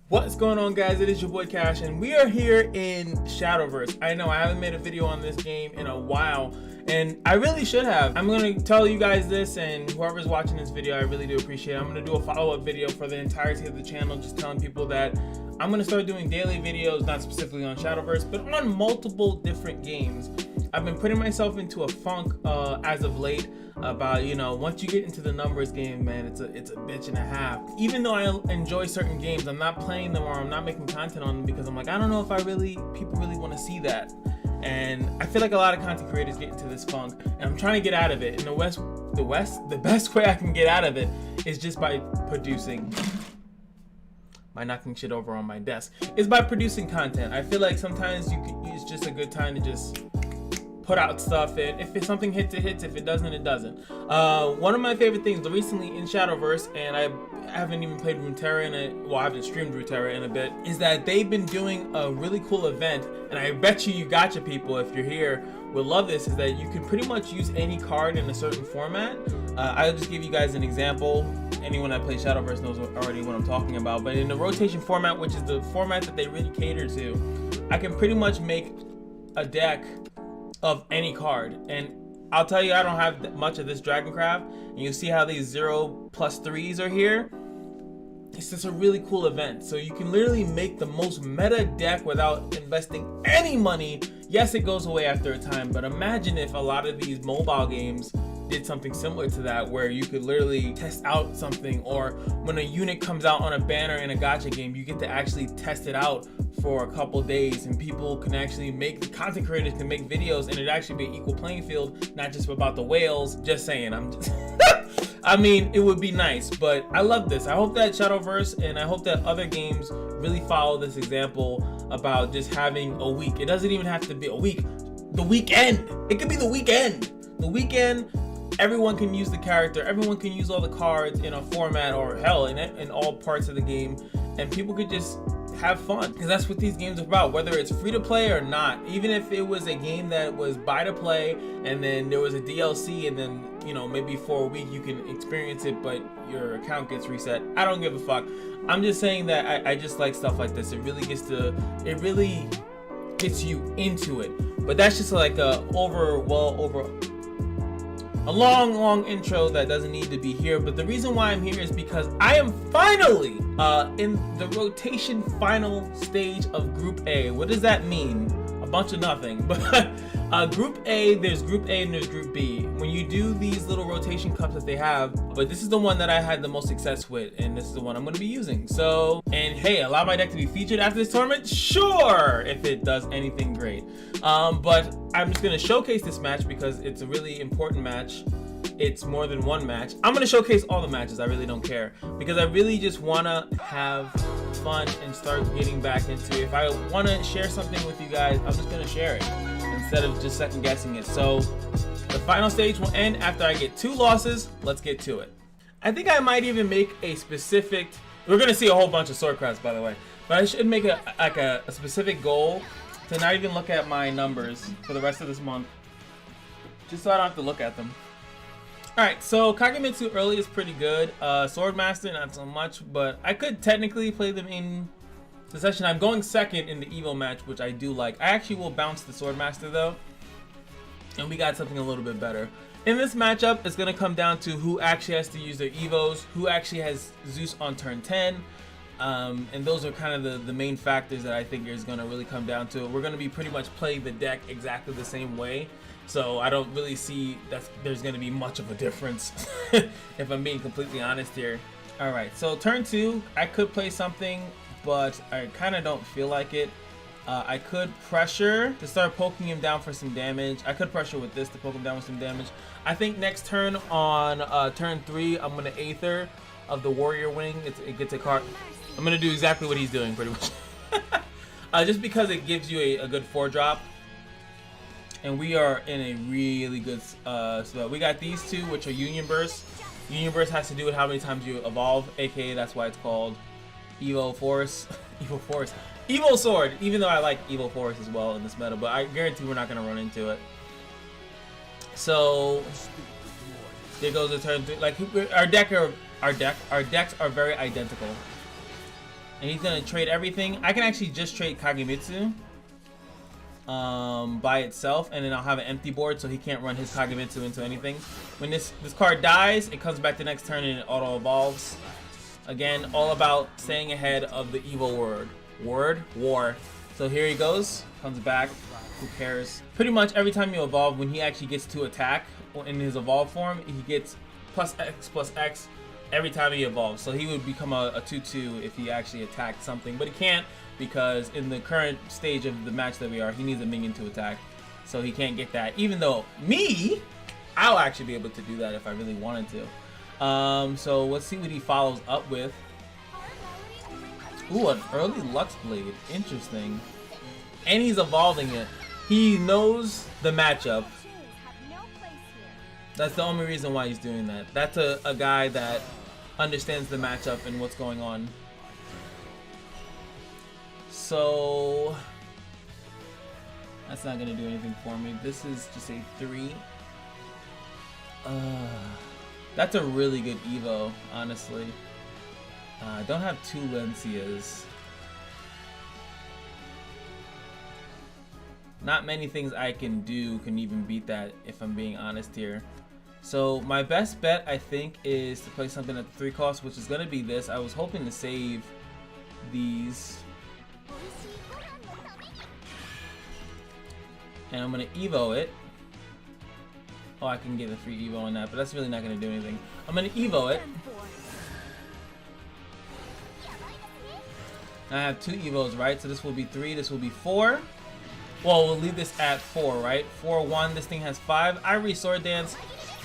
What's going on, guys? It is your boy Cash, and we are here in Shadowverse. I know I haven't made a video on this game in a while, and I really should have. I'm going to tell you guys this, and whoever's watching this video, I really do appreciate it. I'm going to do a follow-up video for the entirety of the channel, just telling people that I'm going to start doing daily videos, not specifically on Shadowverse, but on multiple different games. I've been putting myself into a funk as of late about, you know, once you get into the numbers game, man, it's a bitch and a half. Even though I enjoy certain games, I'm not playing them or I'm not making content on them because I'm like, I don't know if people really want to see that. And I feel like a lot of content creators get into this funk, and I'm trying to get out of it. And the best way I can get out of it is just by knocking shit over on my desk, is by producing content. I feel like sometimes it's just a good time to just put out stuff, and if something hits, it hits. If it doesn't, it doesn't. One of my favorite things recently in Shadowverse, and I haven't even played Runeterra I haven't streamed Runeterra in a bit, is that they've been doing a really cool event, and I bet you gotcha people, if you're here, will love this, is that you can pretty much use any card in a certain format. I'll just give you guys an example. Anyone that plays Shadowverse knows already what I'm talking about, but in the rotation format, which is the format that they really cater to, I can pretty much make a deck of any card. And I'll tell you, I don't have much of this Dragoncraft, and you see how these 0+3s are here. It's just a really cool event, so you can literally make the most meta deck without investing any money. Yes, it goes away after a time, but imagine if a lot of these mobile games did something similar to that, where you could literally test out something, or when a unit comes out on a banner in a gacha game, you get to actually test it out for a couple days, and people can actually content creators can make videos, and it actually be an equal playing field, not just about the whales. Just saying, I mean, it would be nice, but I love this. I hope that Shadowverse, and I hope that other games really follow this example about just having a week. It doesn't even have to be a week. The weekend. It could be the weekend. The weekend. Everyone can use the character, everyone can use all the cards in a format, or hell, in all parts of the game, and people could just have fun, because that's what these games are about, whether it's free to play or not. Even if it was a game that was buy to play, and then there was a DLC, and then, you know, maybe for a week you can experience it, but your account gets reset. I don't give a fuck. I'm just saying that I just like stuff like this. It really gets you into it. But that's just like a long intro that doesn't need to be here. But the reason why I'm here is because I am finally in the rotation final stage of Group A. What does that mean? A bunch of nothing. But Group A, there's Group A and there's Group B. When you do these little rotation cups that they have, but this is the one that I had the most success with, and this is the one I'm going to be using. So, and hey, allow my deck to be featured after this tournament? Sure, if it does anything great. But I'm just going to showcase this match because it's a really important match. It's more than one match. I'm going to showcase all the matches. I really don't care, because I really just want to have fun and start getting back into it. If I want to share something with you guys, I'm just going to share it instead of just second guessing it. So the final stage will end after I get 2 losses. Let's get to it. I think I might even make a specific, we're going to see a whole bunch of sword crafts, by the way, but I should make a specific goal to not even look at my numbers for the rest of this month, just so I don't have to look at them. Alright, so Kagemitsu early is pretty good. Swordmaster, not so much, but I could technically play them in the session. I'm going second in the Evo match, which I do like. I actually will bounce the Swordmaster though, and we got something a little bit better. In this matchup, it's going to come down to who actually has to use their Evos, who actually has Zeus on turn 10. And those are kind of the main factors that I think is going to really come down to. We're going to be pretty much playing the deck exactly the same way, so I don't really see that there's going to be much of a difference if I'm being completely honest here. Alright, so turn 2, I could play something, but I kind of don't feel like it. I could pressure to start poking him down for some damage. I could pressure with this to poke him down with some damage. I think next turn on turn 3, I'm going to Aether of the Warrior Wing. It gets a card. I'm going to do exactly what he's doing pretty much. Just because it gives you a good 4-drop. And we are in a really good spot. We got these 2, which are Union Burst. Union Burst has to do with how many times you evolve, aka that's why it's called Evo Force. Evo Force. Evo Sword, even though I like Evo Force as well in this meta, but I guarantee we're not going to run into it. So there goes the turn 3. Like our decks are very identical. And he's gonna trade everything. I can actually just trade Kagemitsu by itself, and then I'll have an empty board so he can't run his Kagemitsu into anything. When this card dies, it comes back the next turn and it auto evolves. Again, all about staying ahead of the evil war. So here he goes, comes back. Who cares? Pretty much every time you evolve, when he actually gets to attack in his evolved form, he gets +X every time he evolves. So he would become a 2/2 if he actually attacked something, but he can't because in the current stage of the match that we are, he needs a minion to attack. So he can't get that, even though I'll actually be able to do that if I really wanted to. So let's see what he follows up with. Ooh, an early Lux Blade. Interesting. And he's evolving it. He knows the matchup. That's the only reason why he's doing that. That's a guy that understands the matchup and what's going on. So that's not gonna do anything for me. This is just a 3. That's a really good Evo, honestly. I don't have 2 Lencias. Not many things I can do can even beat that, if I'm being honest here. So my best bet, I think, is to play something at the 3 cost, which is going to be this. I was hoping to save these. And I'm going to Evo it. Oh, I can get a free Evo on that, but that's really not going to do anything. I'm going to Evo it. I have 2 Evos, right? So this will be 3, this will be 4. Well, we'll leave this at 4, right? 4/1, this thing has 5. Ivory Sword Dance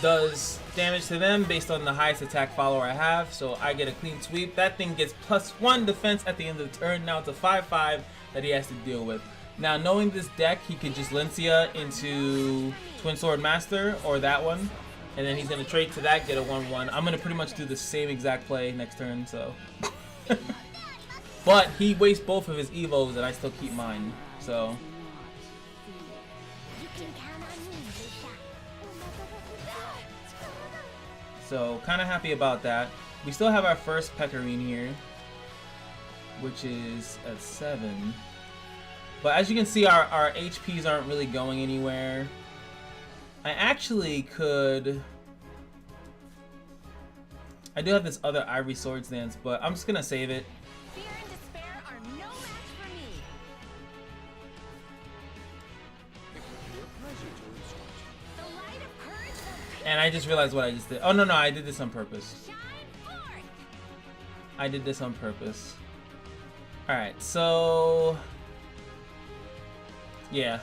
does damage to them based on the highest attack follower I have, so I get a clean sweep. That thing gets +1 defense at the end of the turn. Now it's a 5/5 that he has to deal with. Now, knowing this deck, he could just Lencia into Twin Sword Master, or that one, and then he's going to trade to that, get a 1/1. I'm going to pretty much do the same exact play next turn, so... But he wastes both of his Evos, and I still keep mine, so... So, kind of happy about that. We still have our first Pecorine here, which is at 7. But as you can see, our HPs aren't really going anywhere. I actually could... I do have this other Ivory Swords Dance, but I'm just going to save it. Fear and despair are no match for me. The light of courage will And I just realized what I just did. Oh, no, I did this on purpose. shine forth. I did this on purpose. Alright, so... yeah.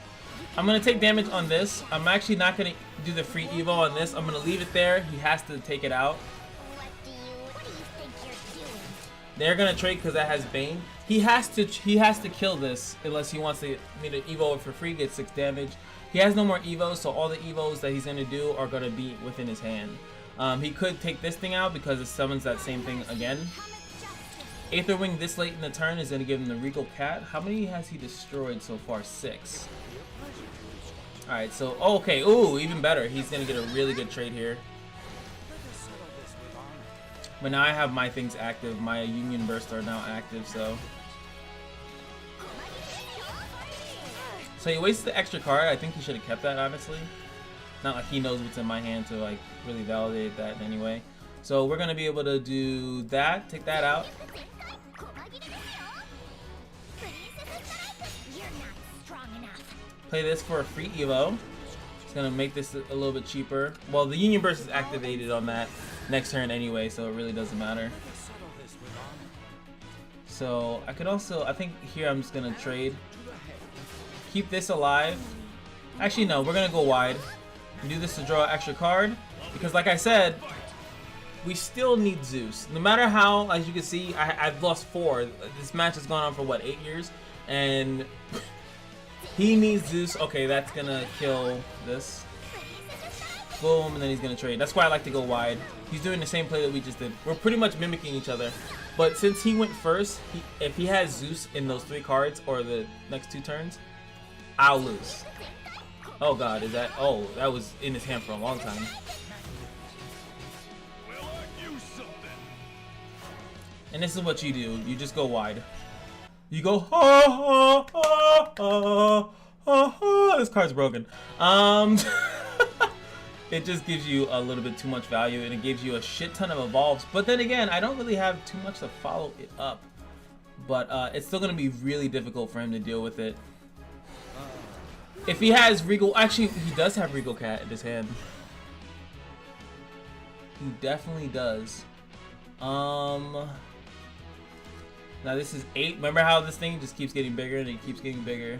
I'm going to take damage on this. I'm actually not going to do the free Evo on this. I'm going to leave it there. He has to take it out. What do you think you're doing? They're going to trade because that has Bane. He has to kill this unless he wants to me to Evo it for free, get 6 damage. He has no more Evos, so all the Evos that he's going to do are going to be within his hand. He could take this thing out because it summons that same thing again. Aether Wing this late in the turn is going to give him the Regal Cat. How many has he destroyed so far? 6. Alright, so, oh, okay, ooh, even better. He's going to get a really good trade here. But now I have my things active. My Union Burst are now active, so... So he wastes the extra card. I think he should have kept that, honestly. Not like he knows what's in my hand to, like, really validate that in any way. So we're going to be able to do that. Take that out. Play this for a free Evo. It's going to make this a little bit cheaper. Well, the Union Burst is activated on that next turn anyway, so it really doesn't matter. So I could also, I think here I'm just going to trade. Keep this alive. Actually, no, we're going to go wide. Do this to draw an extra card. Because like I said, we still need ZEUZ. No matter how, as you can see, I've lost 4. This match has gone on for, what, 8 years? And he needs ZEUZ. Okay, that's going to kill this. Boom, and then he's going to trade. That's why I like to go wide. He's doing the same play that we just did. We're pretty much mimicking each other. But since he went first, if he has ZEUZ in those 3 cards, or the next 2 turns, I'll lose. Oh god, is that... oh, that was in his hand for a long time. And this is what you do. You just go wide. You go ha ha ha ha ha ha. This card's broken. It just gives you a little bit too much value, and it gives you a shit ton of evolves. But then again, I don't really have too much to follow it up. But it's still gonna be really difficult for him to deal with it. If he has Regal, actually he does have Regal Cat in his hand. He definitely does. Now this is 8. Remember how this thing just keeps getting bigger and it keeps getting bigger.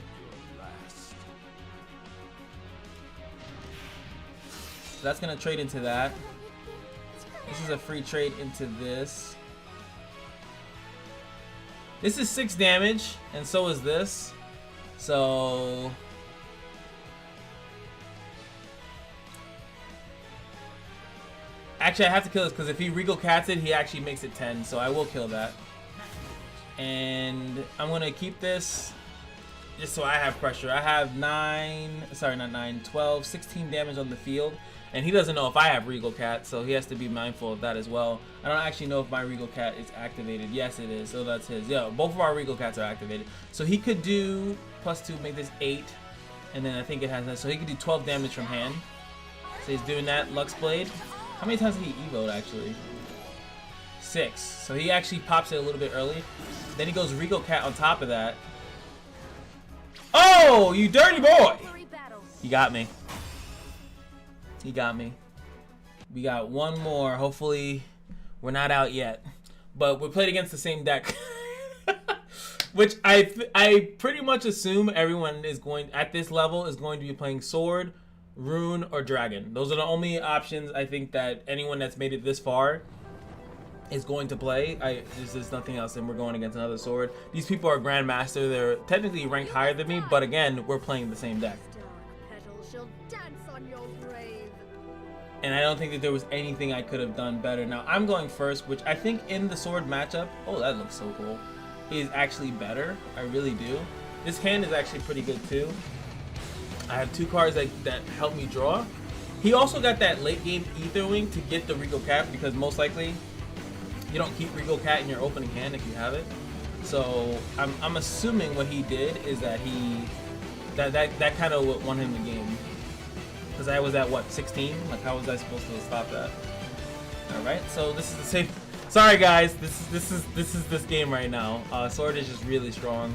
So that's gonna trade into that. This is a free trade into this. This is 6 damage, and so is this. So actually I have to kill this because if he Regal Cats it, he actually makes it 10, so I will kill that. And I'm gonna keep this just so I have pressure. I have 12, 16 damage on the field. And he doesn't know if I have Regal Cat, so he has to be mindful of that as well. I don't actually know if my Regal Cat is activated. Yes, it is, so that's his. Yeah, both of our Regal Cats are activated. So he could do +2, make this 8. And then I think it has that. So he could do 12 damage from hand. So he's doing that. Lux Blade. How many times did he evoed actually? 6. So he actually pops it a little bit early. Then he goes Regal Cat on top of that. Oh, you dirty boy! You got me. He got me. We got one more. Hopefully, we're not out yet. But we played against the same deck. Which I pretty much assume everyone is going, at this level, is going to be playing Sword, Rune, or Dragon. Those are the only options I think that anyone that's made it this far is going to play. There's nothing else, and we're going against another Sword. These people are Grandmaster. They're technically ranked higher than me, but again, we're playing the same deck. And I don't think that there was anything I could have done better. Now, I'm going first, which I think in the Sword matchup, oh, that looks so cool, is actually better. I really do. This hand is actually pretty good, too. I have 2 cards that help me draw. He also got that late game Ether Wing to get the Regal Cat, because most likely you don't keep Regal Cat in your opening hand if you have it. So I'm assuming what he did is that that kind of won him the game. Because I was at what, 16? Like, how was I supposed to stop that? All right, so this is the same. Sorry guys, this is this game right now. Sword is just really strong.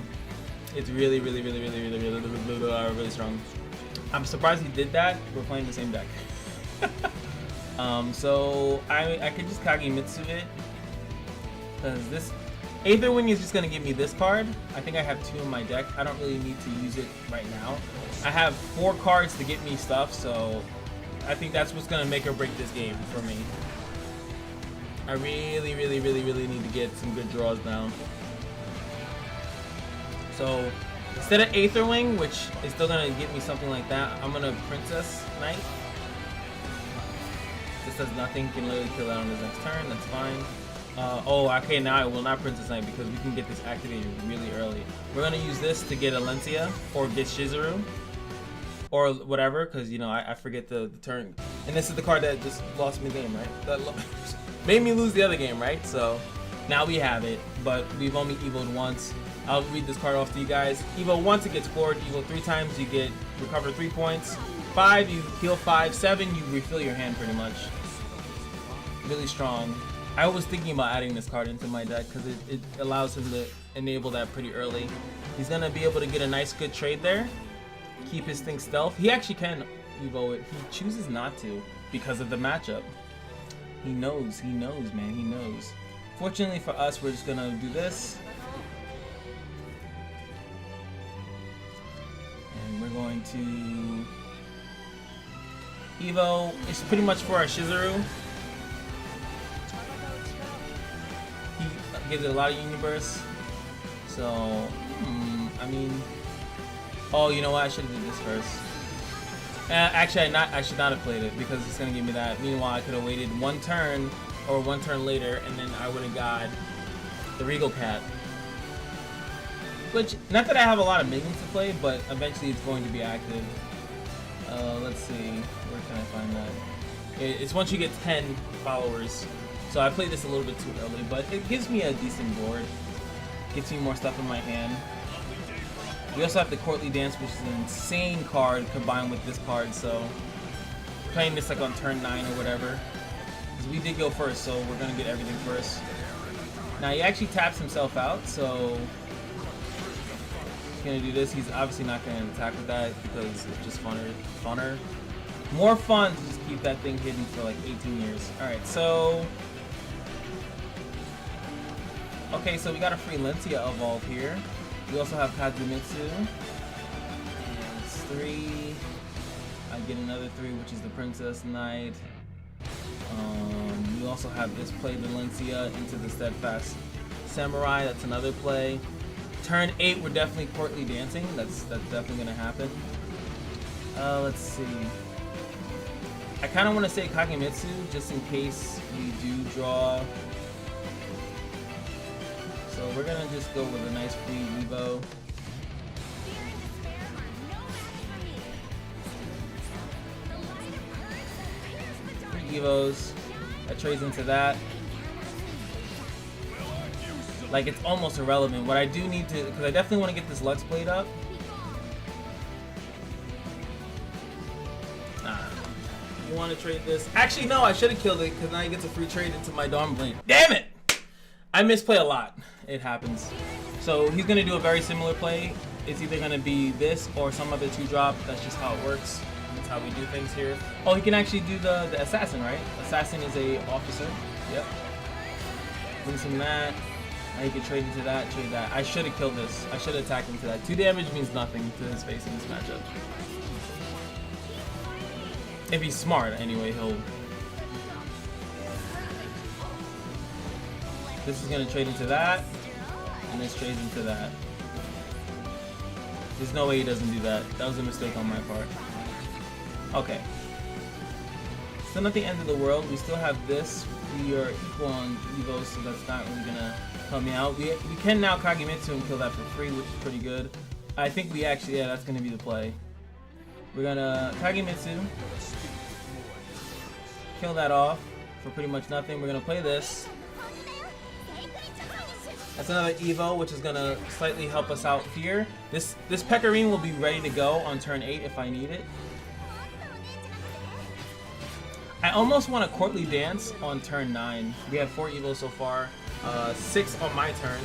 It's really strong. I'm surprised he did that. We're playing the same deck. So I could just Kagemitsu it, because this Aether Wing is just gonna give me this card. I think I have 2 in my deck. I don't really need to use it right now. I have 4 cards to get me stuff, so I think that's what's gonna make or break this game for me. I really need to get some good draws now. So instead of Aether Wing, which is still gonna get me something like that, I'm gonna Princess Knight. This does nothing, can literally kill that on his next turn, that's fine. Oh, okay, now I will not Princess Knight because we can get this activated really early. We're gonna use this to get Alencia or get Shizuru or whatever, because you know I forget the turn. And this is the card that just lost me the game, right? That made me lose the other game, right? So now we have it, but we've only evoed once. I'll read this card off to you guys. Evo once, it gets scored. Evo 3 times, you get recover 3 points. 5, you heal 5. 7, you refill your hand pretty much. Really strong. I was thinking about adding this card into my deck because it allows him to enable that pretty early. He's gonna be able to get a nice good trade there. Keep his thing stealth. He actually can evo it. He chooses not to because of the matchup. He knows, man, he knows. Fortunately for us, we're just gonna do this. And we're going to evo. It's pretty much for our Shizuru. He gives it a lot of Universe. So, I mean, oh, you know what? I should have did this first. Actually, I should not have played it because it's gonna give me that. Meanwhile, I could have waited 1 turn or 1 turn later, and then I would have got the Regal Cat. Which, not that I have a lot of minions to play, but eventually it's going to be active. Let's see, where can I find that? It's once you get 10 followers. So I played this a little bit too early, but it gives me a decent board. Gets me more stuff in my hand. We also have the Courtly Dance, which is an insane card combined with this card, so playing this like on turn 9 or whatever. Because we did go first, so we're gonna get everything first. Now he actually taps himself out, so he's gonna do this. He's obviously not gonna attack with that because it's just funner. More fun to just keep that thing hidden for like 18 years. Alright, so okay, so we got a free Lencia evolve here. We also have Kazumitsu. And it's 3. I get another 3, which is the Princess Knight. We also have this play, Valencia, into the Steadfast Samurai. That's another play. Turn 8, we're definitely Courtly Dancing. That's definitely gonna happen. Let's see. I kind of want to say Kagemitsu just in case we do draw. So we're gonna just go with a nice free Evo. Free Evos. That trades into that. Like, it's almost irrelevant. What I do need to, because I definitely want to get this Lux Blade up. You want to trade this? Actually, no, I should have killed it because now he gets a free trade into my Dawn Blade. Damn it! I misplay a lot. It happens. So he's going to do a very similar play. It's either going to be this or some other 2-drop. That's just how it works. That's how we do things here. Oh, he can actually do the Assassin, right? Assassin is a officer. Yep. Brings him that. Now he can trade into that, trade that. I should have killed this. I should have attacked into that. 2 damage means nothing to his face in this matchup. If he's smart, anyway, he'll... This is going to trade into that, and this trades into that. There's no way he doesn't do that. That was a mistake on my part. Okay. Still not the end of the world. We still have this. We are equal on Evo, so that's not really going to help me out. We can now Kagemitsu and kill that for free, which is pretty good. I think we actually, yeah, that's going to be the play. We're going to Kagemitsu. Kill that off for pretty much nothing. We're going to play this. That's another Evo, which is going to slightly help us out here. This Pecorine will be ready to go on turn 8 if I need it. I almost want a Courtly Dance on turn 9. We have 4 Evos so far. 6 on my turn.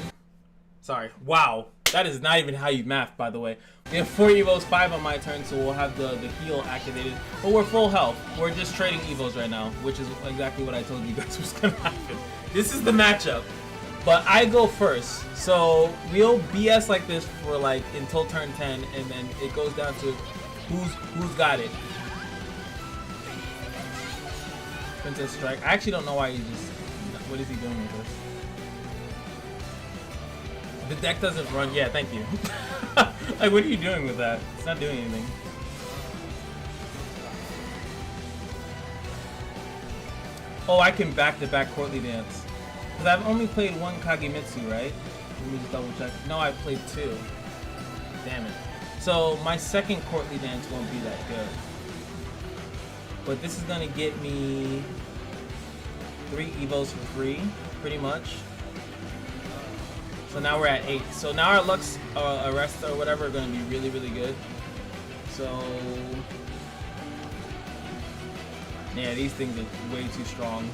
Sorry. Wow. That is not even how you math, by the way. We have 4 Evos, 5 on my turn, so we'll have the heal activated. But we're full health. We're just trading Evos right now, which is exactly what I told you guys was going to happen. This is the matchup. But I go first. So we'll BS like this for like until turn 10, and then it goes down to who's got it. Princess Strike. I actually don't know why he just... What is he doing with this? The deck doesn't run. Yeah, thank you. Like, what are you doing with that? It's not doing anything. Oh, I can back-to-back Courtly Dance. Because I've only played 1 Kagemitsu, right? Let me just double check. No, I played 2. Damn it. So, my second Courtly Dance won't be that good. But this is going to get me 3 Evos for free, pretty much. So now we're at 8. So now our Lux Arrest or whatever are going to be really, really good. So yeah, these things are way too strong.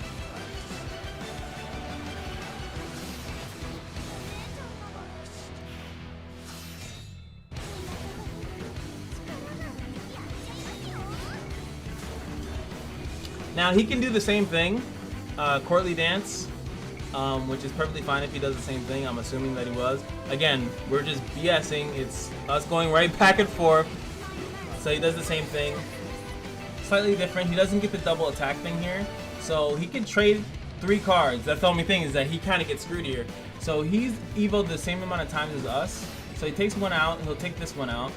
Now he can do the same thing, Courtly Dance, which is perfectly fine if he does the same thing. I'm assuming that he was. Again, we're just BSing. It's us going right back and forth. So he does the same thing. Slightly different. He doesn't get the double attack thing here. So he can trade 3 cards. That's the only thing, is that he kind of gets screwed here. So he's evoed the same amount of times as us. So he takes 1 out. He'll take this 1 out.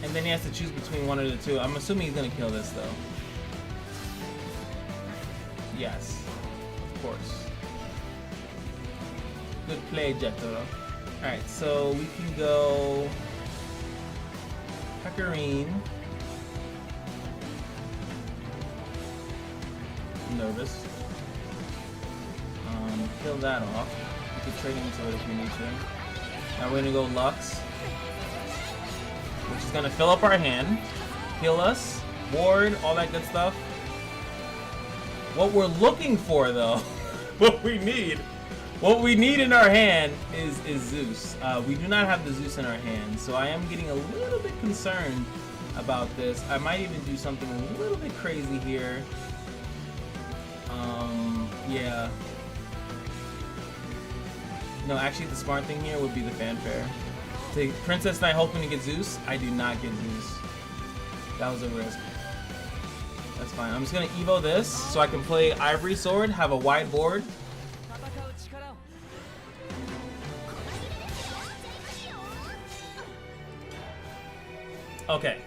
And then he has to choose between 1 of the 2. I'm assuming he's going to kill this, though. Yes. Of course. Good play, Jetoro. Alright, so we can go Pecorine. I'm nervous. kill that off. We could trade into it if we need to. Now we're gonna go Lux, which is gonna fill up our hand, heal us, ward, all that good stuff. What we're looking for though, what we need in our hand is ZEUZ. We do not have the ZEUZ in our hand, so I am getting a little bit concerned about this. I might even do something a little bit crazy here. Yeah. No, actually the smart thing here would be the fanfare. Take Princess Knight hoping to get ZEUZ. I do not get ZEUZ. That was a risk. That's fine. I'm just gonna Evo this so I can play Ivory Sword, have a wide board. Okay,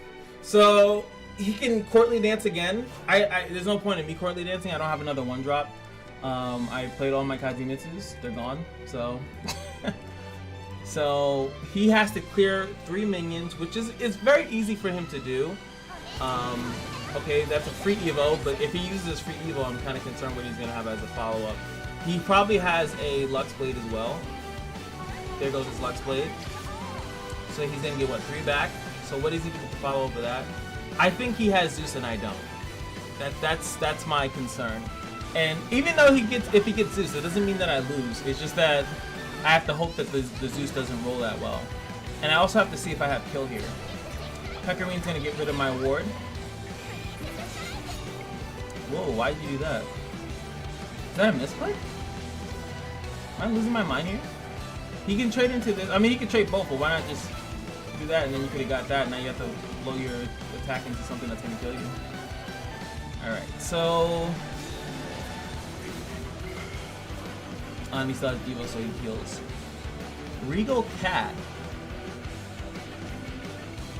so he can courtly dance again. There's no point in me courtly dancing. I don't have another one drop. I played all my Kazimitsus. They're gone. So, so he has to clear 3 minions, which is very easy for him to do. Okay, that's a free Evo, but if he uses free Evo, I'm kind of concerned what he's gonna have as a follow-up. He probably has a Lux Blade as well. There goes his Lux Blade. So he's gonna get what, 3 back? So what is he going to follow up with that? I think he has ZEUZ and I don't. That's my concern. And even though if he gets ZEUZ, it doesn't mean that I lose. It's just that I have to hope that the ZEUZ doesn't roll that well. And I also have to see if I have kill here. Pekarine's going to get rid of my ward. Whoa, why did you do that? Is that a misplay? Am I losing my mind here? He can trade into this. I mean, he can trade both, but why not just do that, and then you could have got that. Now you have to blow your attack into something that's gonna kill you. Alright, so he still has Evo, so he heals. Regal Cat.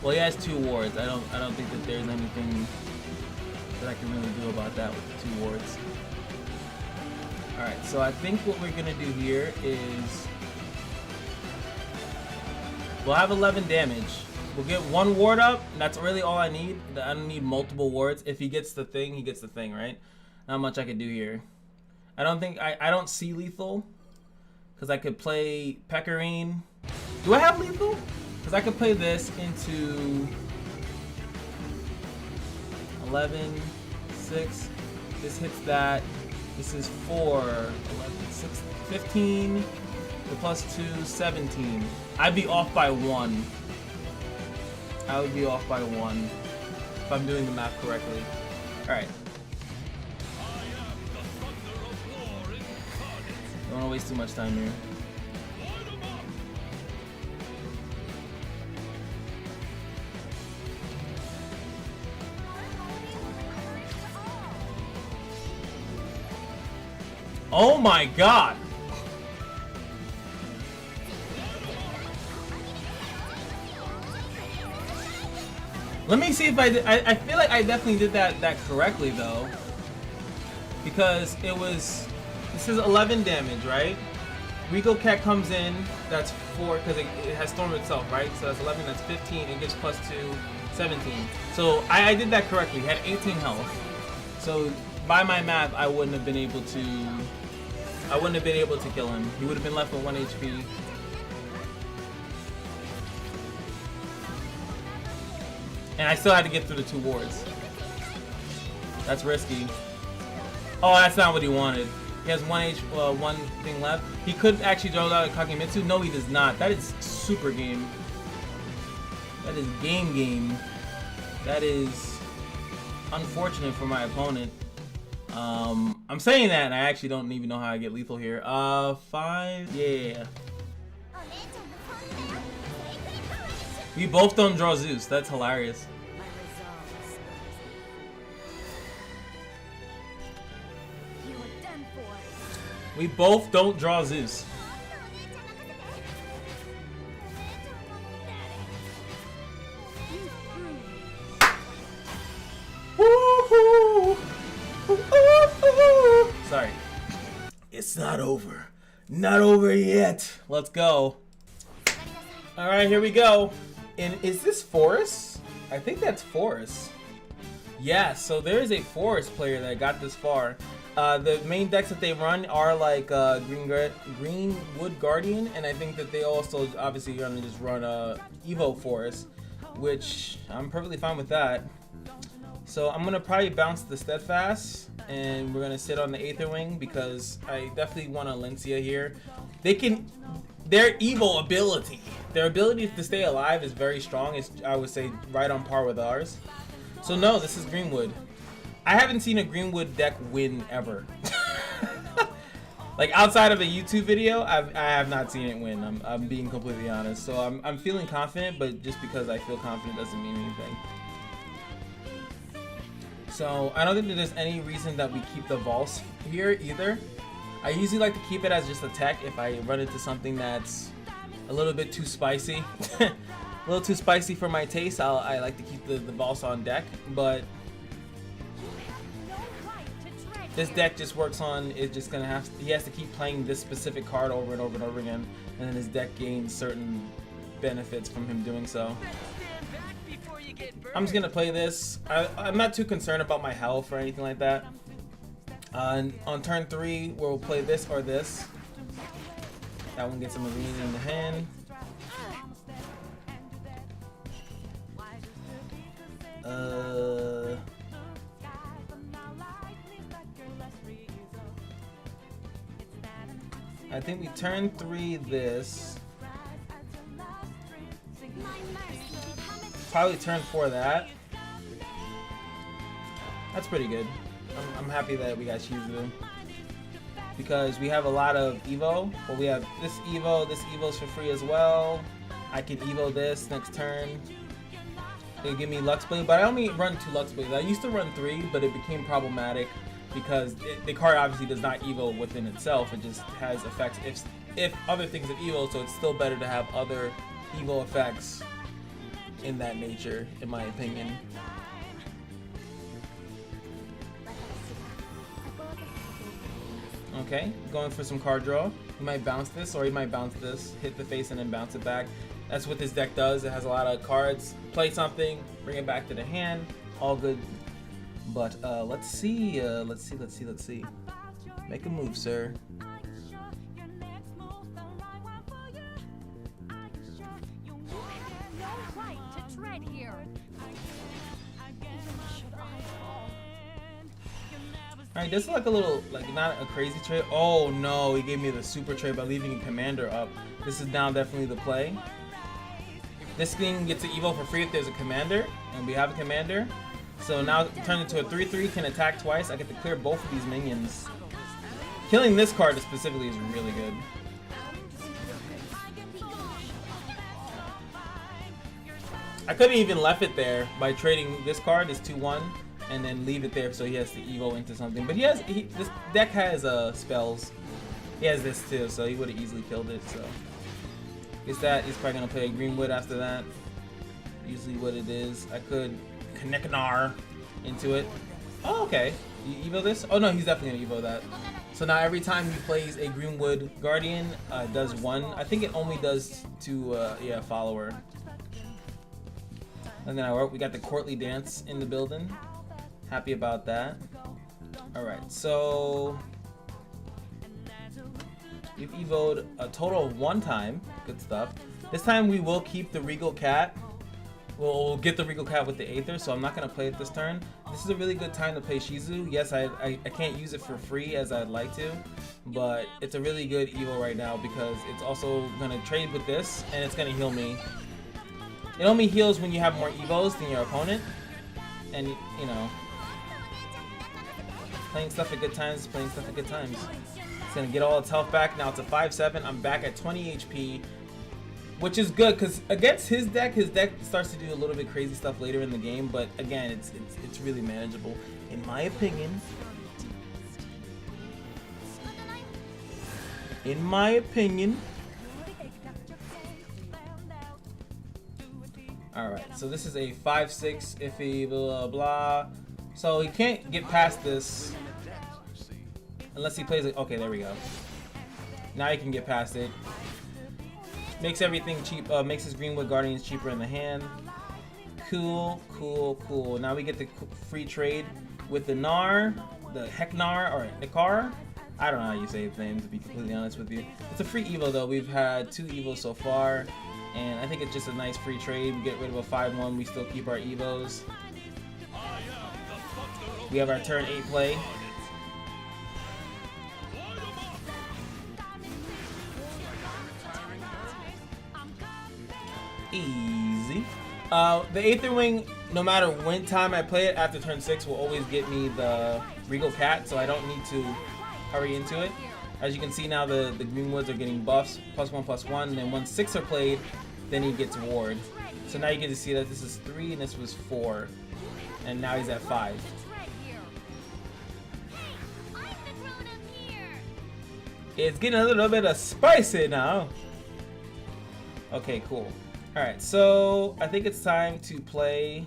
Well, he has 2 wards. I don't think that there's anything that I can really do about that with the 2 wards. Alright, so I think what we're gonna do here is we'll have 11 damage. We'll get 1 ward up, and that's really all I need. I don't need multiple wards. If he gets the thing, he gets the thing, right? Not much I can do here. I don't see lethal, because I could play Pekarine. Do I have lethal? Because I could play this into 11, 6. This hits that. This is 4, 11, 6, 15. The +2, 17. I'd be off by 1. I would be off by 1 if I'm doing the math correctly. Alright. Don't want to waste too much time here. Oh my god! Let me see if I did. I feel like I definitely did that correctly though, because it was. This is 11 damage, right? Regal Cat comes in. That's 4 because it has Storm itself, right? So that's 11. That's 15. It gets +2, 17. So I did that correctly. He had 18 health. So by my math, I wouldn't have been able to. I wouldn't have been able to kill him. He would have been left with 1 HP. And I still had to get through the 2 wards. That's risky. Oh, that's not what he wanted. He has 1 thing left. He could actually draw out a Kagemitsu. No, he does not. That is super game. That is game. That is unfortunate for my opponent. I'm saying that, and I actually don't even know how I get lethal here. 5, yeah. We both don't draw ZEUZ. That's hilarious. We both don't draw ZEUZ. Woohoo! Sorry. It's not over. Not over yet. Let's go. Alright, here we go. And is this Forest? I think that's Forest. Yeah, so there is a Forest player that got this far. The main decks that they run are like Greenwood Guardian, and I think that they also obviously gonna just run Evo Forest, which I'm perfectly fine with that. So I'm gonna probably bounce the Steadfast, and we're gonna sit on the Aether Wing because I definitely want a Lencia here. Their Evo ability, their ability to stay alive is very strong. It's, I would say, right on par with ours. So no, this is Greenwood. I haven't seen a Greenwood deck win ever. Like outside of a YouTube video, I have not seen it win. I'm being completely honest. So I'm feeling confident, but just because I feel confident doesn't mean anything. So I don't think that there's any reason that we keep the Vaults here either. I usually like to keep it as just a tech if I run into something that's a little bit too spicy. A little too spicy for my taste. I like to keep the Vaults on deck, but this deck just works on, it's just gonna have, he has to keep playing this specific card over and over and over again, and then his deck gains certain benefits from him doing so. I'm just gonna play this. I'm not too concerned about my health or anything like that. On turn 3, we'll play this or this. That one gets a Marine in the hand. I think we turn 3 this. Probably turn 4 that. That's pretty good. I'm happy that we got Shizu. Because we have a lot of Evo, but we have this Evo's for free as well. I can Evo this next turn. They give me Lux Blade, but I only run 2 Lux Blades. I used to run 3, but it became problematic because the card obviously does not Evo within itself. It just has effects if other things have Evo, so it's still better to have other Evo effects in that nature, in my opinion. Okay, going for some card draw. He might bounce this, or he might bounce this, hit the face and then bounce it back. That's what this deck does. It has a lot of cards. Play something, bring it back to the hand, all good. But let's see. Make a move, sir. Alright, this is like a little, like not a crazy trade. Oh no, he gave me the super trade by leaving a commander up. This is now definitely the play. This thing gets an Evo for free if there's a commander, and we have a commander. So now turn into a 3/3, can attack twice. I get to clear both of these minions. Killing this card specifically is really good. I could have even left it there by trading this card, this 2/1, and then leave it there so he has to Evo into something. But this deck has spells. He has this too, so he would have easily killed it. So guess that he's probably gonna play a Greenwood after that. Usually what it is. I could Kanekanar into it. Oh, okay. You Evo this? Oh no, he's definitely gonna Evo that. So now every time he plays a Greenwood Guardian, it does 1. I think it only does to follower. And then we got the Courtly Dance in the building. Happy about that. Alright, so we've Evo'd a total of 1 time. Good stuff. This time we will keep the Regal Cat. We'll get the Regal Cat with the Aether, so I'm not going to play it this turn. This is a really good time to play Shizu. Yes, I can't use it for free as I'd like to, but it's a really good Evo right now because it's also going to trade with this, and it's going to heal me. It only heals when you have more Evos than your opponent, and you know, playing stuff at good times, playing stuff at good times. It's going to get all its health back. Now it's a 5/7. I'm back at 20 HP. Which is good, because against his deck starts to do a little bit crazy stuff later in the game, but again, it's really manageable, in my opinion. In my opinion. Alright, so this is a 5/6 iffy, blah, blah. So he can't get past this unless he plays it. Okay, there we go. Now he can get past it. Makes everything cheap, makes his Greenwood Guardians cheaper in the hand. Cool, cool, cool. Now we get the free trade with the Gnar, the Heknar or Ikar. I don't know how you say his name, to be completely honest with you. It's a free Evo though. We've had 2 Evos so far, and I think it's just a nice free trade. We get rid of a 5-1, we still keep our Evos. We have our turn 8 play. Easy. The Aether Wing, no matter when time I play it after turn 6, will always get me the Regal Cat, so I don't need to hurry into it. As you can see now, the Greenwoods are getting buffs, +1/+1, and then once 6 are played, then he gets Ward. So now you get to see that this is 3 and this was 4, and now he's at 5. It's getting a little bit of spicy now. Okay, cool. Alright, so I think it's time to play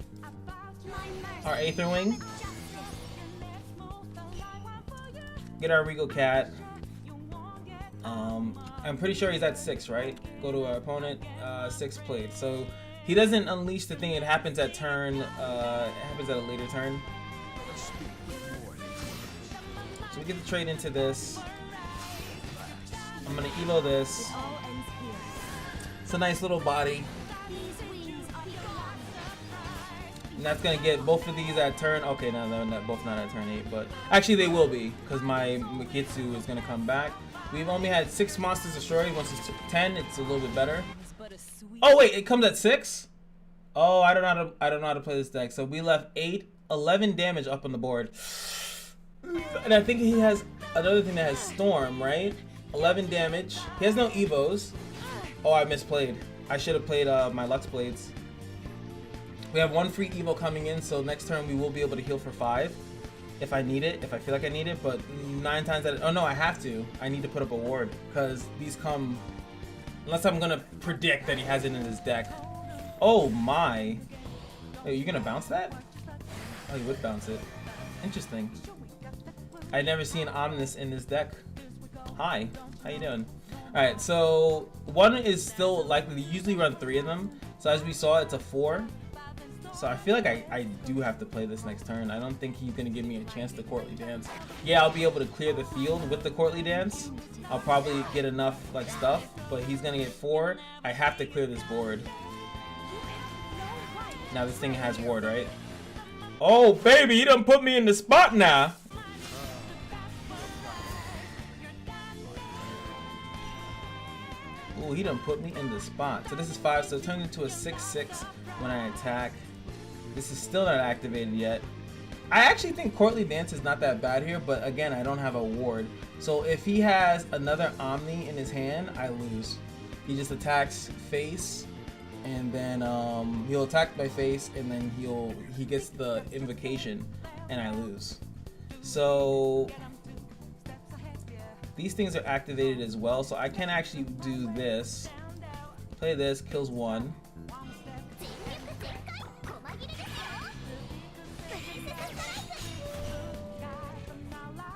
our Aether Wing. Get our Regal Cat. I'm pretty sure he's at 6, right? Go to our opponent, 6 played. So he doesn't unleash the thing, it happens at turn, it happens at a later turn. So we get to trade into this. I'm gonna Evo this. It's a nice little body. And that's gonna get both of these at turn. Okay, no, they're not, both not at turn 8, but actually they will be, because my Mikitsu is gonna come back. We've only had 6 monsters destroyed. Once it's 10, it's a little bit better. Oh wait, it comes at 6? Oh, I don't know how to play this deck. So we left 11 damage up on the board. And I think he has another thing that has Storm, right? 11 damage. He has no Evos. Oh, I misplayed. I should have played my Lux Blades. We have 1 free Evo coming in, so next turn we will be able to heal for 5. If I need it, if I feel like I need it, but 9 times out of... Oh no, I have to. I need to put up a ward, because these come... Unless I'm going to predict that he has it in his deck. Oh my. Hey, you going to bounce that? Oh, he would bounce it. Interesting. I've never seen Omnis in this deck. Hi, how you doing? Alright, so 1 is still likely to usually run 3 of them. So as we saw, it's a 4. So I feel like I do have to play this next turn. I don't think he's going to give me a chance to Courtly Dance. Yeah, I'll be able to clear the field with the Courtly Dance. I'll probably get enough like stuff, but he's going to get 4. I have to clear this board. Now this thing has ward, right? Oh baby, he done put me in the spot now. Oh, he done put me in the spot. So this is 5, so it turns into a 6/6 when I attack. This is still not activated yet. I actually think Courtly Dance is not that bad here, but again, I don't have a ward. So if he has another Omni in his hand, I lose. He just attacks face, and then he'll attack my face, and then he gets the invocation, and I lose. So these things are activated as well, so I can actually do this. Play this, kills 1.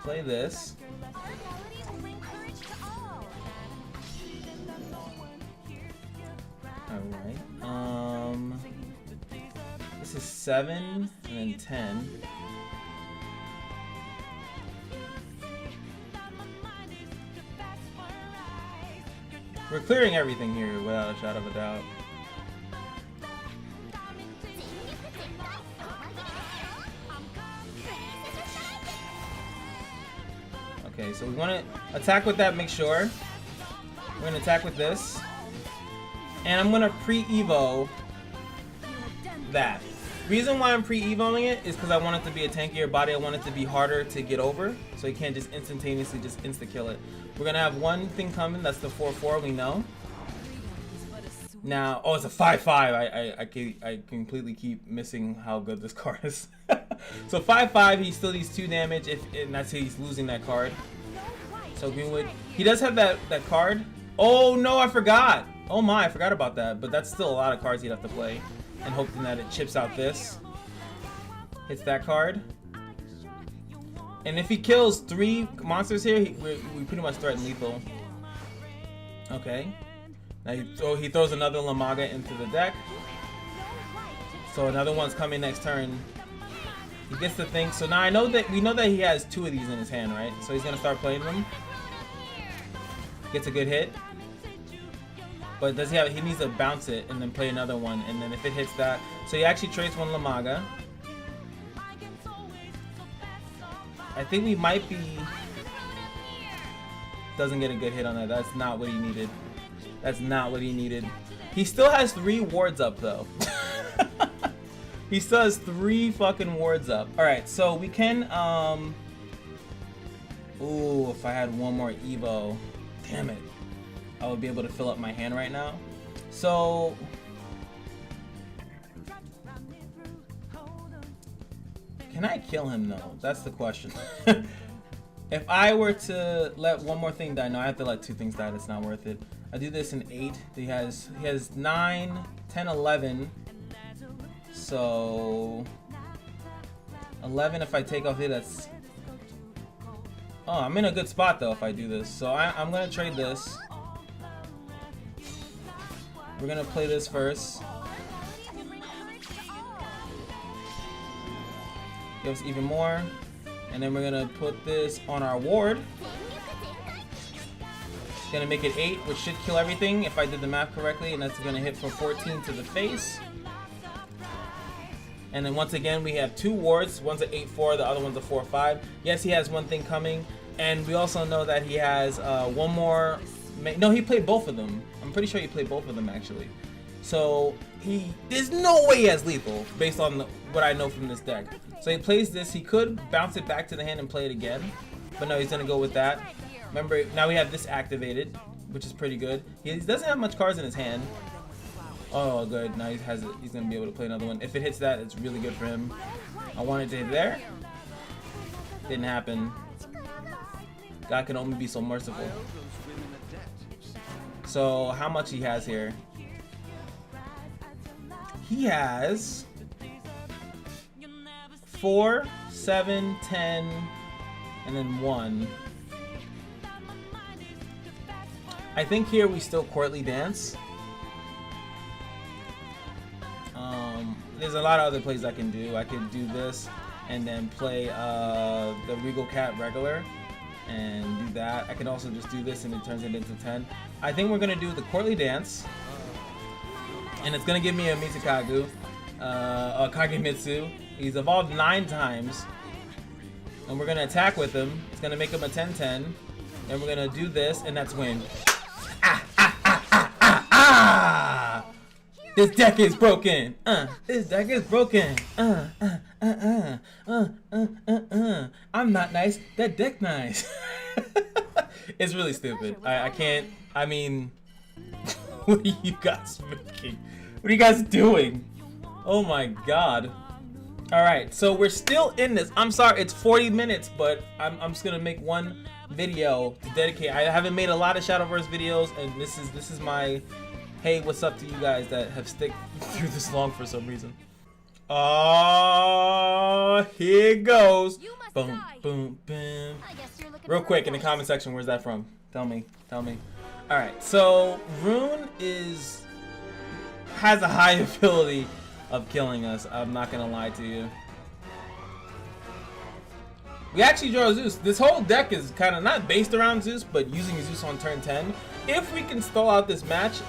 Play this. Alright. This is 7 and then 10. We're clearing everything here without a shadow of a doubt. Okay, so we want to attack with that, make sure. We're going to attack with this. And I'm going to pre-evo that. Reason why I'm pre-evoing it is because I want it to be a tankier body. I want it to be harder to get over, so you can't just instantaneously just insta-kill it. We're going to have one thing coming, that's the 4/4, we know. Now, oh, it's a 5/5. I completely keep missing how good this card is. So 5/5, he still needs 2 damage, and that's how he's losing that card. So Greenwood, he does have that card. Oh no, I forgot. Oh my, I forgot about that. But that's still a lot of cards he'd have to play, and hoping that it chips out this, hits that card. And if he kills 3 monsters here, we pretty much threaten lethal. Okay. Now he throws another Lamaga into the deck. So another one's coming next turn. He gets to think. So now I know that we know that he has 2 of these in his hand, right? So he's gonna start playing them. Gets a good hit. But does he have? He needs to bounce it and then play another one, and then if it hits that, so he actually trades 1 Lamaga. I think we might be. Doesn't get a good hit on that. That's not what he needed. That's not what he needed. He still has 3 wards up though. He still has 3 fucking wards up. All right, so we can. Ooh, if I had 1 more Evo, damn it. I would be able to fill up my hand right now. So can I kill him though? That's the question. If I were to let 1 more thing die, no, I have to let 2 things die. That's not worth it. I do this in 8. He has 9, 10, 11. So 11. If I take off here, that's. Oh, I'm in a good spot though if I do this. So I'm gonna trade this. We're gonna play this first. Gives even more. And then we're gonna put this on our ward. It's gonna make it 8, which should kill everything if I did the math correctly. And that's gonna hit for 14 to the face. And then once again, we have 2 wards. One's an 8-4, the other one's a 4-5. Yes, he has 1 thing coming. And we also know that he has 1 more. No, he played both of them. I'm pretty sure he played both of them actually. So there's no way he has lethal based on what I know from this deck. So he plays this. He could bounce it back to the hand and play it again, but no, he's gonna go with that. Remember, now we have this activated, which is pretty good. He doesn't have much cards in his hand. Oh, good. Now he has it. He's gonna be able to play another one. If it hits that, it's really good for him. I wanted to hit there. Didn't happen. God can only be so merciful. So how much he has here? He has 4, 7, 10, and then 1. I think here we still Courtly Dance. There's a lot of other plays I can do. I could do this and then play the Regal Cat regular and do that. I can also just do this and it turns it into 10. I think we're gonna do the Courtly Dance, and it's gonna give me a Mitsukagu, a Kagemitsu. He's evolved 9 times, and we're gonna attack with him. It's gonna make him a 10-10, and we're gonna do this, and that's win. This deck is broken. This deck is broken. I'm not nice. That deck nice. It's really stupid. I can't. I mean, what are you guys making? What are you guys doing? Oh my god. All right, so we're still in this. I'm sorry, it's 40 minutes, but I'm just gonna make 1 video to dedicate. I haven't made a lot of Shadowverse videos, and this is my. Hey, what's up to you guys that have stick through this long for some reason? Oh, here it goes. Boom, boom, boom. Real quick in the comment section, where's that from? Tell me, tell me. All right, so Rune has a high ability of killing us. I'm not gonna lie to you. We actually draw Zeus. This whole deck is kind of not based around Zeus, but using Zeus on turn 10. If we can stall out this match,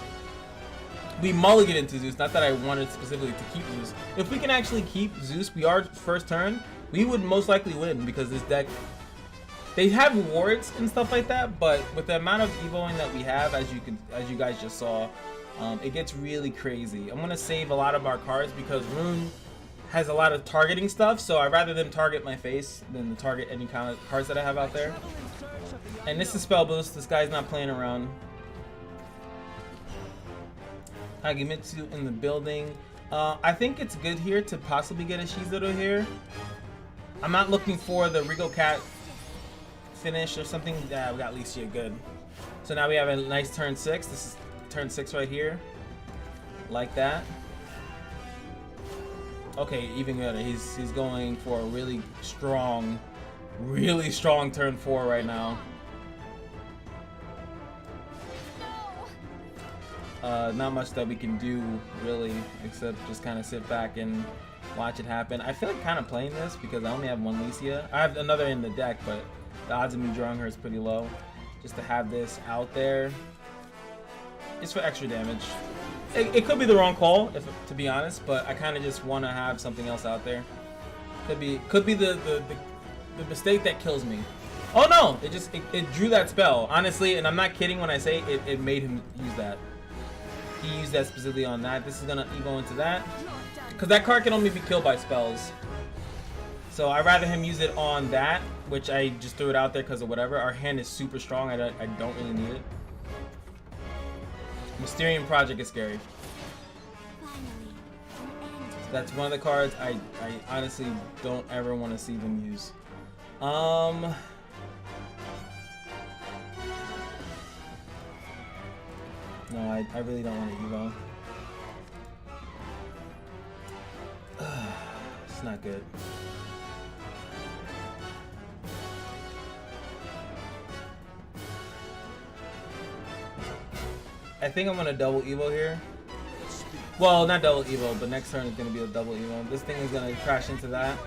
we mulligan into Zeus. Not that I wanted specifically to keep Zeus. If we can actually keep Zeus, we are first turn, we would most likely win because this deck, they have wards and stuff like that, but with the amount of evoing that we have, as you guys just saw, it gets really crazy. I'm gonna save a lot of our cards because Rune has a lot of targeting stuff, so I'd rather them target my face than to target any kind of cards that I have out there. And this is spell boost. This guy's not playing around. Kagemitsu in the building. I think it's good here to possibly get a Shizuru here. I'm not looking for the Regal Cat finish or something. Yeah, we got Licia, good. So now we have a nice turn 6. This is turn 6 right here. Like that. Okay, even good. He's going for a really strong turn 4 right now. Not much that we can do really, except just kind of sit back and watch it happen. I feel like kind of playing this because I only have one Licia. I have another in the deck, but the odds of me drawing her is pretty low. Just to have this out there, it's for extra damage. It could be the wrong call, to be honest, but I kind of just want to have something else out there. Could be the mistake that kills me. Oh no! It drew that spell, honestly, and I'm not kidding when I say it made him use that. He used that specifically on that. This is gonna evo into that, because that card can only be killed by spells. So I'd rather him use it on that, which I just threw it out there because of whatever. Our hand is super strong. I don't really need it. Mysterium Project is scary. That's one of the cards I honestly don't ever want to see them use. No, I really don't want to evo. It's not good. I think I'm gonna double evo here. Well, not double evo, but next turn is gonna be a double evo. This thing is gonna crash into that.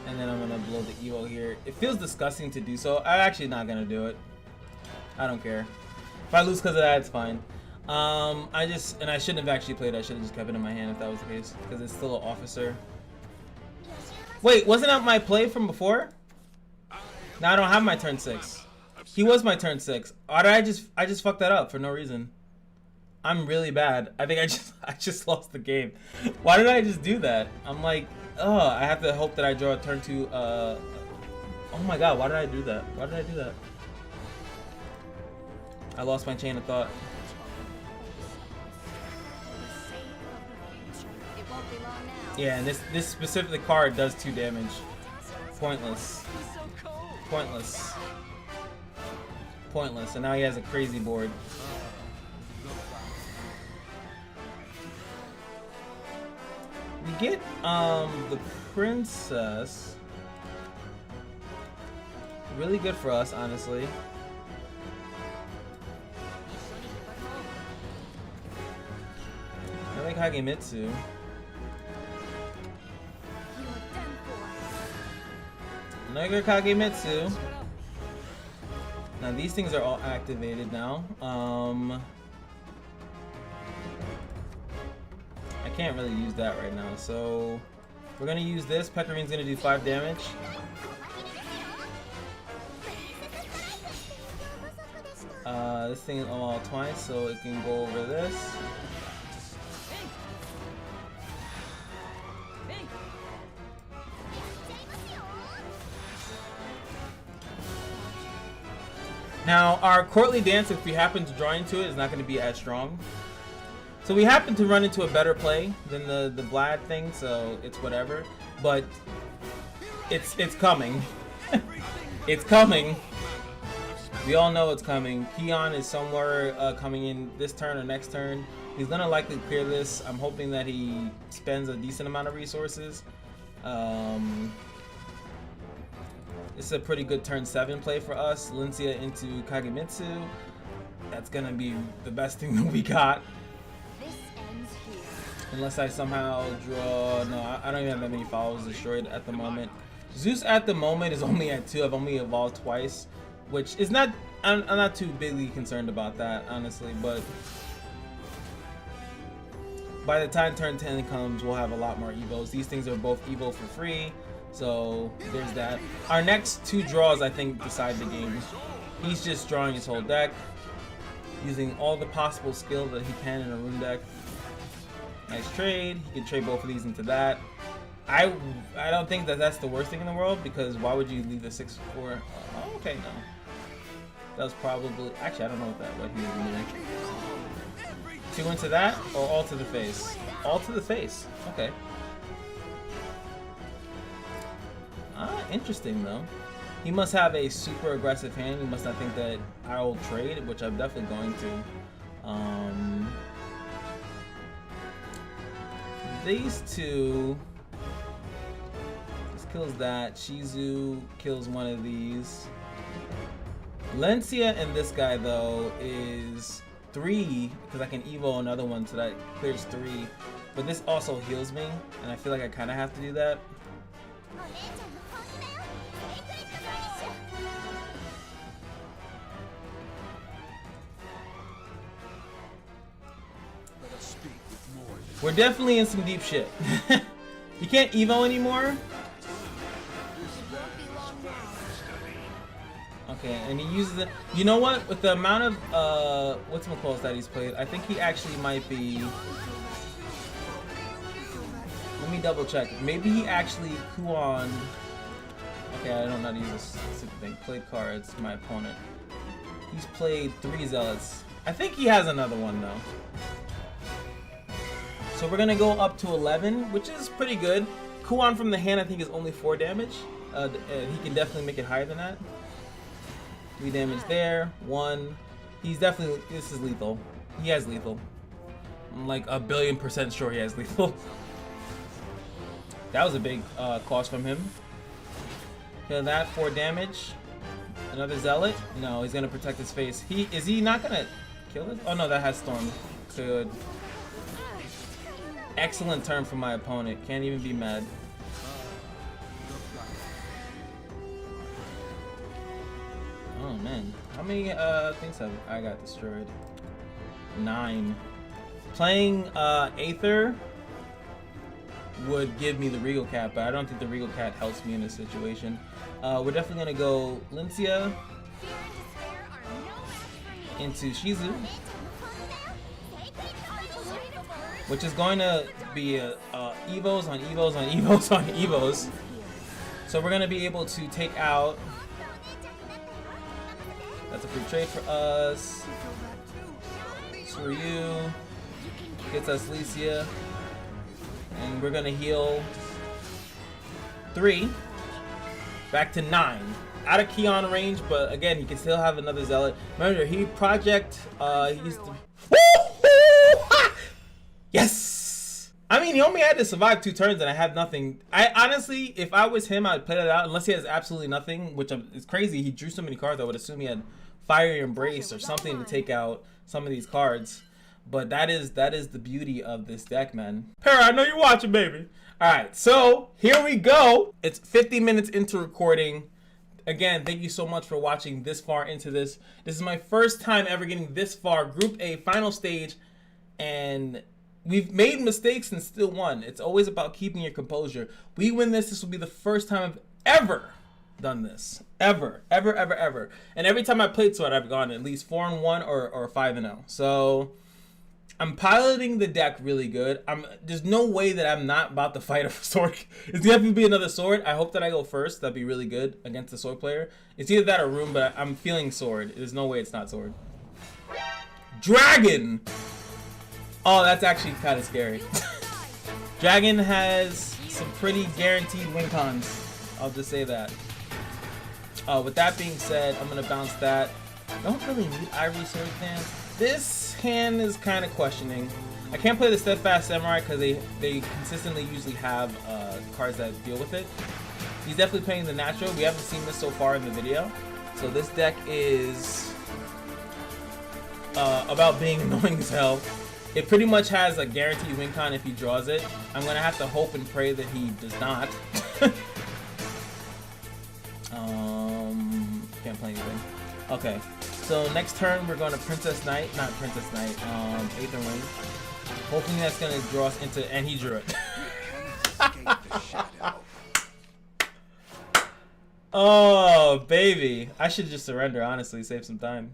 And then I'm gonna blow the evo here. It feels disgusting to do so. I'm actually not gonna do it. I don't care. If I lose because of that, it's fine. I shouldn't have actually played it. I should have just kept it in my hand if that was the case, because it's still an officer. Wait, wasn't that my play from before? No, I don't have my turn 6. He was my turn 6. Why did I just fucked that up for no reason? I'm really bad. I think I just lost the game. Why did I just do that? I'm like, oh, I have to hope that I draw a turn 2. Oh my god, why did I do that? Why did I do that? I lost my chain of thought. Yeah, and this specific card does 2 damage. Pointless. Pointless. Pointless. And now he has a crazy board. We get the princess. Really good for us, honestly. I like Hagemitsu. Another Kagemitsu. Now these things are all activated now. I can't really use that right now, so we're gonna use this. Pekarine's gonna do 5 damage. This thing is all twice, so it can go over this. Now, our courtly dance, if we happen to draw into it, is not going to be as strong. So we happen to run into a better play than the Vlad thing, so it's whatever. But it's coming. It's coming. We all know it's coming. Peon is somewhere coming in this turn or next turn. He's going to likely clear this. I'm hoping that he spends a decent amount of resources. This is a pretty good turn 7 play for us. Lincia into Kagemitsu. That's gonna be the best thing that we got. This ends here. Unless I somehow draw. No, I don't even have that many followers destroyed at the moment. ZEUZ at the moment is only at 2. I've only evolved twice, which is not. I'm not too bigly concerned about that, honestly. But by the time turn 10 comes, we'll have a lot more evos. These things are both evo for free. So there's that. Our next 2 draws, I think, decide the game. He's just drawing his whole deck, using all the possible skill that he can in a rune deck. Nice trade. He can trade both of these into that. I don't think that that's the worst thing in the world, because why would you leave the 6-4? Oh, okay, no. That was probably, actually I don't know what he was doing. 2 into that, or all to the face? All to the face. Okay. Interesting though. He must have a super aggressive hand. He must not think that I will trade, which I'm definitely going to. These 2. This kills that. Shizu kills one of these. Lencia and this guy though is 3 because I can evo another one so that clears 3. But this also heals me, and I feel like I kind of have to do that. We're definitely in some deep shit. You can't evo anymore. Okay, and he uses it. You know what? With the amount of whatchamacallit that he's played, I think he actually might be. Let me double check. Maybe he actually Kuon. Okay, I don't know how to use this stupid thing. Played cards. My opponent. He's played 3 zealots. I think he has another one though. So we're gonna go up to 11, which is pretty good. Kuon from the hand I think is only 4 damage. He can definitely make it higher than that. 3 damage there. 1. He's definitely. This is lethal. He has lethal. I'm like 1,000,000,000% sure he has lethal. That was a big cost from him. Kill that. 4 damage. Another zealot. No, he's gonna protect his face. Is he not gonna kill this? Oh no, that has storm. Good. Excellent turn from my opponent. Can't even be mad. Oh man, how many things have I got destroyed? 9. Playing Aether would give me the Regal Cat, but I don't think the Regal Cat helps me in this situation. We're definitely gonna go Lencia into Shizu, which is going to be evos on evos on evos on evos. So we're gonna be able to take out. That's a free trade for us. Suryu gets us Lecia, and we're gonna heal 3 back to 9. Out of Keon range, but again, you can still have another zealot. Remember, he project. He used to. Yes! I mean, he only had to survive 2 turns and I have nothing. I honestly, if I was him, I'd play that out unless he has absolutely nothing, which is crazy. He drew so many cards, I would assume he had Fiery Embrace or something to take out some of these cards. But that is the beauty of this deck, man. Para, I know you're watching, baby. Alright, so here we go. It's 50 minutes into recording. Again, thank you so much for watching this far into this. This is my first time ever getting this far. Group A, final stage, and we've made mistakes and still won. It's always about keeping your composure. We win this. This will be the first time I've ever done this. Ever. And every time I played Sword, I've gone at least 4-1 or 5-0. So I'm piloting the deck really good. There's no way that I'm not about to fight a Sword. It's gonna have to be another Sword. I hope that I go first. That'd be really good against the Sword player. It's either that or Room, but I'm feeling Sword. There's no way it's not Sword. Dragon! Oh, that's actually kind of scary. Dragon has some pretty guaranteed win cons. I'll just say that. With that being said, I'm going to bounce that. Don't really need Ivory Sword Dance. This hand is kind of questioning. I can't play the Steadfast Samurai because they consistently usually have cards that deal with it. He's definitely playing the natural. We haven't seen this so far in the video. So this deck is about being annoying as hell. It pretty much has a guaranteed win con if he draws it. I'm gonna have to hope and pray that he does not. Can't play anything. Okay, so next turn we're going to Princess Knight, not Princess Knight, Aether Ring. Hopefully that's gonna draw us into, and he drew it. Oh baby, I should just surrender. Honestly, save some time.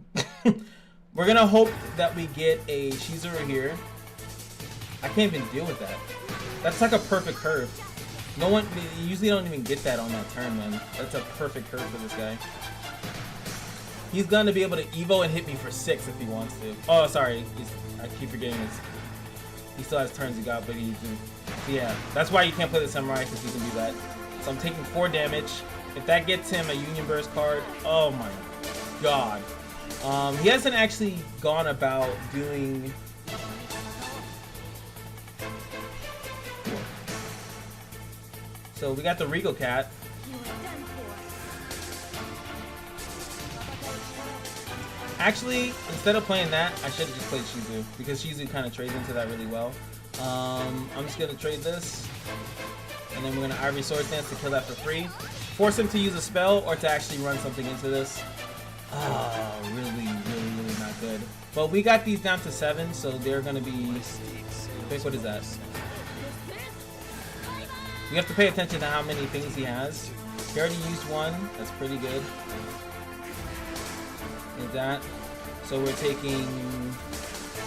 We're gonna hope that we get a Shizuru here. I can't even deal with that. That's like a perfect curve. No one, you usually don't even get that on that turn, man. That's a perfect curve for this guy. He's gonna be able to Evo and hit me for 6 if he wants to. Oh, sorry. I keep forgetting this. He still has turns he got, but yeah. That's why you can't play the Samurai, because he can do that. So I'm taking 4 damage. If that gets him a Union Burst card, oh my god. He hasn't actually gone about doing. So we got the Regal Cat. Actually, instead of playing that, I should have just played Shizu, because Shizu kind of trades into that really well. I'm just gonna trade this, and then we're gonna Ivory Sword Dance to kill that for free. Force him to use a spell or to actually run something into this. Oh, really not good. But we got these down to 7, so they're gonna be. Wait, what is that? You have to pay attention to how many things he has. He already used one. That's pretty good. Like that. So we're taking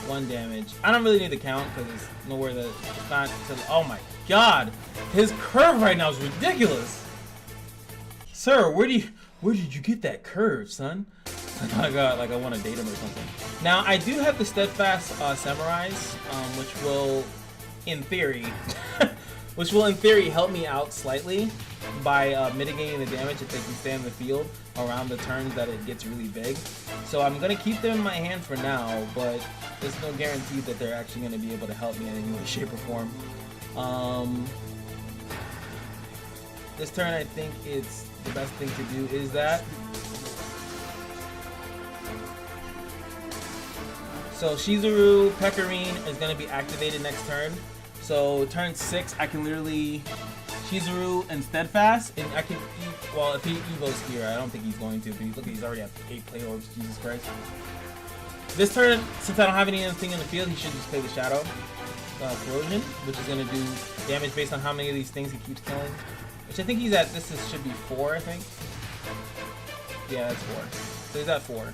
1 damage. I don't really need to count because it's nowhere that it's not. Oh my god, his curve right now is ridiculous. Sir, where did you get that curve, son? I got like I want to date him or something. Now I do have the steadfast samurais, which will, in theory, help me out slightly by mitigating the damage if they can stay in the field around the turns that it gets really big. So I'm gonna keep them in my hand for now, but there's no guarantee that they're actually gonna be able to help me in any way, shape, or form. This turn, I think it's the best thing to do is that. So Shizuru Pecorine is going to be activated next turn. So turn 6, I can literally Shizuru and Steadfast, and I can well, if he evos here, I don't think he's going to. But look, he's already at 8 play orbs. Jesus Christ. This turn, since I don't have anything in the field, he should just play the Shadow Corrosion, which is going to do damage based on how many of these things he keeps killing. Which I think he's at. Should be 4, I think. Yeah, that's 4. So he's at 4.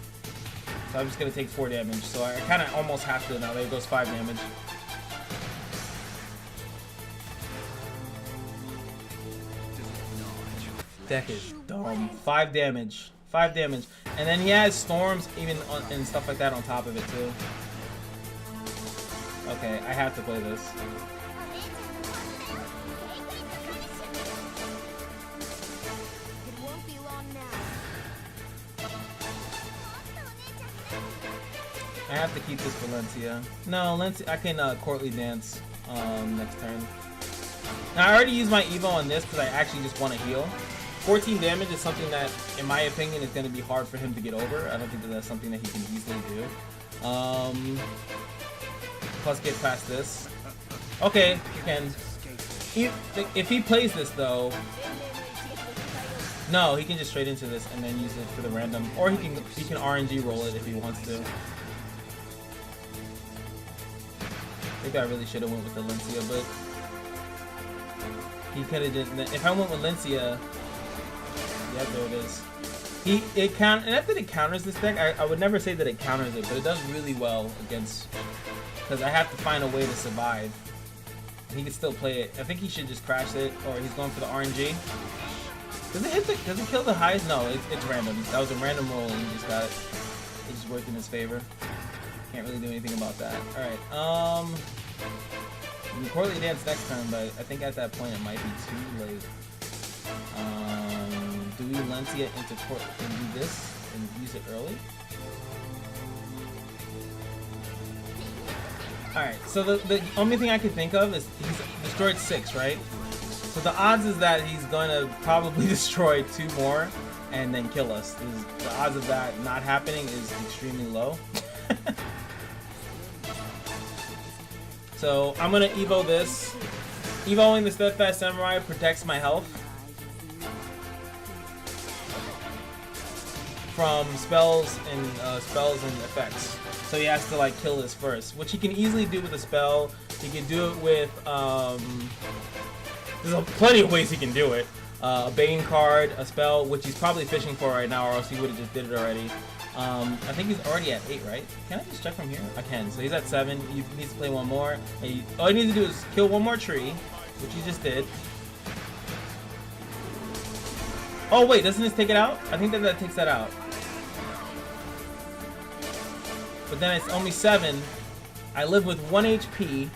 So I'm just gonna take 4 damage. So I kind of almost have to now. There goes 5 damage. Deck is dumb. 5 damage. 5 damage. And then he has storms even and stuff like that on top of it too. Okay, I have to play this. I have to keep this Valencia. No, I can Courtly Dance next turn. Now I already used my Evo on this because I actually just want to heal. 14 damage is something that, in my opinion, is going to be hard for him to get over. I don't think that that's something that he can easily do. Plus get past this. Okay, you can. If he plays this though, no, he can just straight into this and then use it for the random, or he can RNG roll it if he wants to. Maybe I really should have went with Valencia, but he could have just. If I went with Valencia, yeah, there it is. Not that it counters this deck. I would never say that it counters it, but it does really well against. Because I have to find a way to survive. He can still play it. I think he should just crash it, or he's going for the RNG. Does it hit the? Does it kill the highest? No, it's random. That was a random roll, and he just got it. It just worked in his favor. Can't really do anything about that. Alright, we can Courtly Dance next turn, but I think at that point it might be too late. Do we Valencia into Court and do this and use it early? Alright, so the only thing I can think of is he's destroyed 6, right? So the odds is that he's going to probably destroy 2 more and then kill us. The odds of that not happening is extremely low. So I'm gonna Evo this. Evoing the Steadfast Samurai protects my health from spells and effects. So he has to like kill this first, which he can easily do with a spell. He can do it with there's plenty of ways he can do it. A Bane card, a spell, which he's probably fishing for right now, or else he would have just did it already. I think he's already at 8, right? Can I just check from here? I can. So he's at 7. He needs to play 1 more. All he needs to do is kill 1 more tree, which he just did. Oh wait, doesn't this take it out? I think that takes that out. But then it's only 7. I live with 1 HP.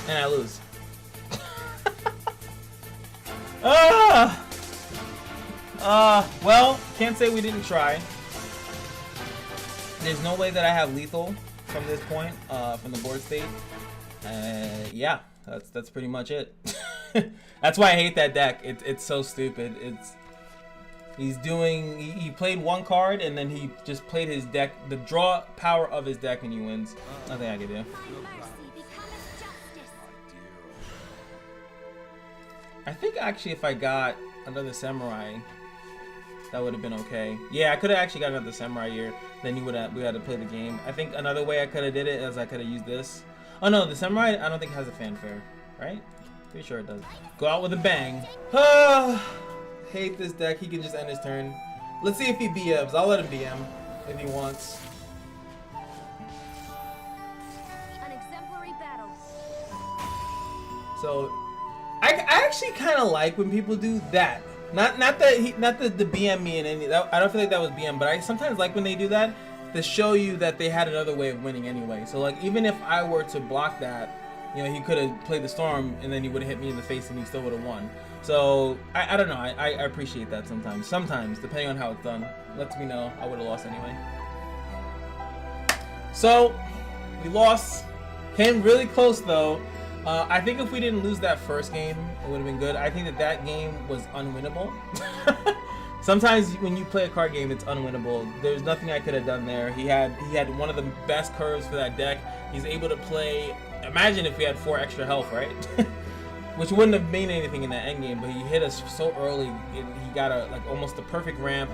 And I lose. Well, can't say we didn't try. There's no way that I have lethal from this point, from the board state. Yeah, that's pretty much it. That's why I hate that deck. It's so stupid. He's doing, he played one card and then he just played his deck, the draw power of his deck, and he wins. Nothing I can do. I think actually if I got another samurai, that would have been okay. Yeah, I could have actually got another samurai here. Then we had to play the game. I think another way I could have did it is I could have used this. Oh no, the samurai I don't think has a fanfare, right? Pretty sure it does. Go out with a bang. Hate this deck. He can just end his turn. Let's see if he BMs. I'll let him BM if he wants. An exemplary battle. So I actually kind of like when people do that. Not the BM me and any. I don't feel like that was BM, but I sometimes like when they do that to show you that they had another way of winning anyway. So like even if I were to block that, you know, he could have played the storm and then he would have hit me in the face and he still would have won. So I don't know. I appreciate that sometimes. Sometimes, depending on how it's done, lets me know I would have lost anyway. So we lost. Came really close though. I think if we didn't lose that first game, it would have been good. I think that game was unwinnable. Sometimes when you play a card game, it's unwinnable. There's nothing I could have done there. He had one of the best curves for that deck. He's able to play. Imagine if we had 4 extra health, right? Which wouldn't have made anything in that end game, but he hit us so early. He got almost the perfect ramp.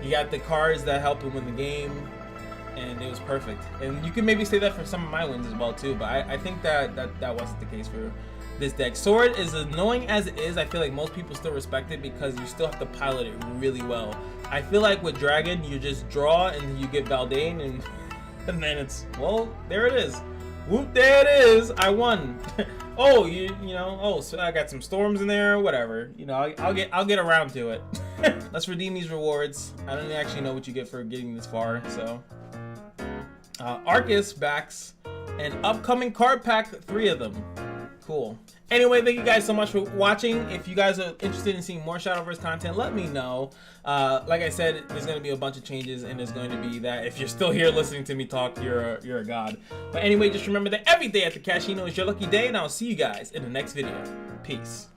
He got the cards that helped him win the game, and it was perfect. And you can maybe say that for some of my wins as well too, but I think that wasn't the case for this deck. Sword, is annoying as it is, I feel like most people still respect it because you still have to pilot it really well. I feel like with Dragon, you just draw and you get Valdane, and then it's, well, there it is. Whoop, there it is. I won. Oh, you know. Oh, so I got some storms in there. Whatever. You know, I'll get around to it. Let's redeem these rewards. I don't actually know what you get for getting this far. So, Arcus backs an upcoming card pack. 3 of them. Cool. Anyway, thank you guys so much for watching. If you guys are interested in seeing more Shadowverse content, let me know. Like I said, there's going to be a bunch of changes, and there's going to be that if you're still here listening to me talk, you're a god. But anyway, just remember that every day at the Kashino is your lucky day, and I'll see you guys in the next video. Peace.